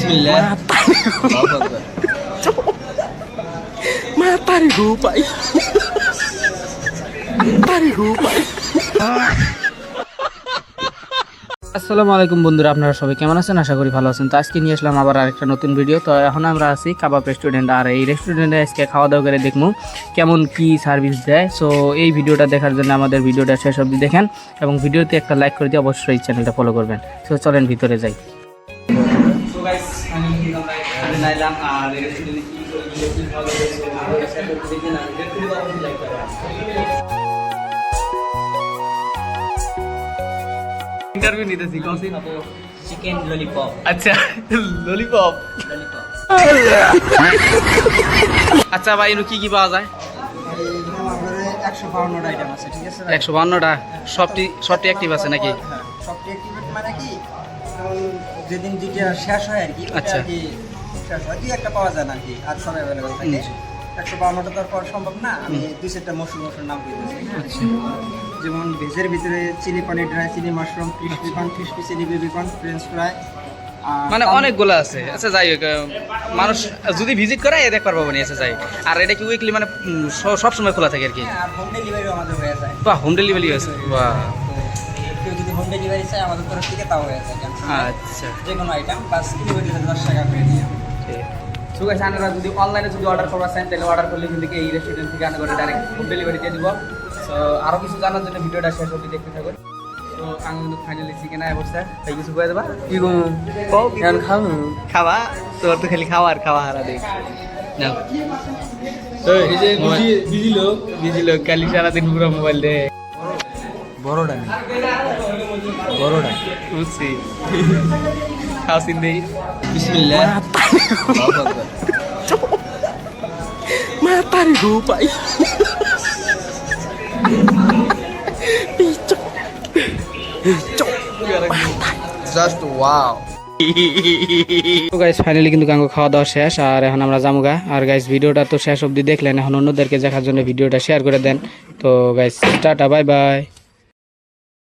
Bismillah. Matari rupai. Matari rupai. আসসালামু আলাইকুম বন্ধুরা, আপনারা সবাই কেমন আছেন? আশা করি ভালো আছেন। তো আজকে নিয়ে আসলাম আবার আরেকটা নতুন ভিডিও। তো এখন আমরা আছি কাবাব রেস্টুরেন্ট, আর এই রেস্টুরেন্টে আজকে খাওয়া দাওয়া করে দেখবো কেমন কি সার্ভিস দেয়। সো এই ভিডিওটা দেখার জন্য আমাদের ভিডিওটা শেষ অবধি দেখেন এবং ভিডিওতে একটা লাইক করে দিয়ে অবশ্যই চ্যানেলটা ফলো করবেন। সো চলেন ভিতরে যাই। সো গাইস, ফাইনালি আমরা এখানে নাইলাম আর এই রেস্টুরেন্টে কি করে কি ভালো হয়েছে ভিডিওটা শেয়ার করতে দেখেন আর ভিডিওটা অবশ্যই লাইক করবেন। इंटरव्यू नहीं थी कौन सी Chicken lollipop. अच्छा लॉलीपॉप আচ্ছা ভাই এর কি পাওয়া যায়? 152টা আইটেম আছে, ঠিক আছে? 152টা সবটি অ্যাক্টিভ আছে নাকি? হ্যাঁ, সবটি অ্যাক্টিভেট মানে কি যেদিন যেটা শেষ হয় আর কি, আচ্ছা। আর কি শেষ হয় কি একটা পাওয়া যায় না আর কি, আর সব অ্যাভেলেবল থাকে। 152টা তো আর পাওয়া সম্ভব না, আমি দুই চারটা মশরুম নাম দিয়েছি। আচ্ছা, যেমন ভেজের ভিতরে chilli paneer, dry chilli mushroom, crispy corn, crispy chilli baby corn, French fry, মানে অনেকগুলো আছে। আচ্ছা যাই হোক, মানুষ যদি ভিজিট করে এ দেখতে পারবো না। আচ্ছা যাই, আর এটা কি উইকলি মানে সব সময় খোলা থাকে আর কি? আর হোম ডেলিভারিও আমাদের হয়ে যায়। বাহ, হোম ডেলিভারি আছে, বাহ। কেউ যদি হোম ডেলিভারি চায় আমাদের তরফ থেকে তাও হয়ে যায়। আচ্ছা, যে কোনো আইটেম বাস ডেলিভারি 10 টাকা করে নিয়ে। ঠিক আছে। আপনারা যদি অনলাইনে যদি অর্ডার করবা চান তাহলে অর্ডার করলে কিন্তু এই রেস্টুরেন্ট থেকে আনা করে ডাইরেক্ট হোম ডেলিভারি দিয়ে দিব। সো আরও কিছু জানার জন্য ভিডিওটা শেষ অবধি দেখতে থাকুন। তো আমি কিন্তু ফাইনালি চিকেন আয় বসে তাই কিছু করে দেবা কি গো কেন খাওয়া তোর তো খালি খাওয়ার খাওয়া হারা দেখ না। এই যে বিজি লোক কালি সারাদিন পুরো মোবাইল দে বড়টা বুঝছি খাওয়াছিন দেই। Bismillah. Matari rupai. Just wow. তো গাইস ফাইনালি কিন্তু গাঙ্গো খাওয়া দাওয়া শেষ, আর এখন আমরা যামুগা। আর গাইস ভিডিওটা তো শেষ অবধি দেখলেন, এখন অন্যদেরকে দেখার জন্য ভিডিওটা শেয়ার করে দেন। তো গাইস টাটা, বাই বাই।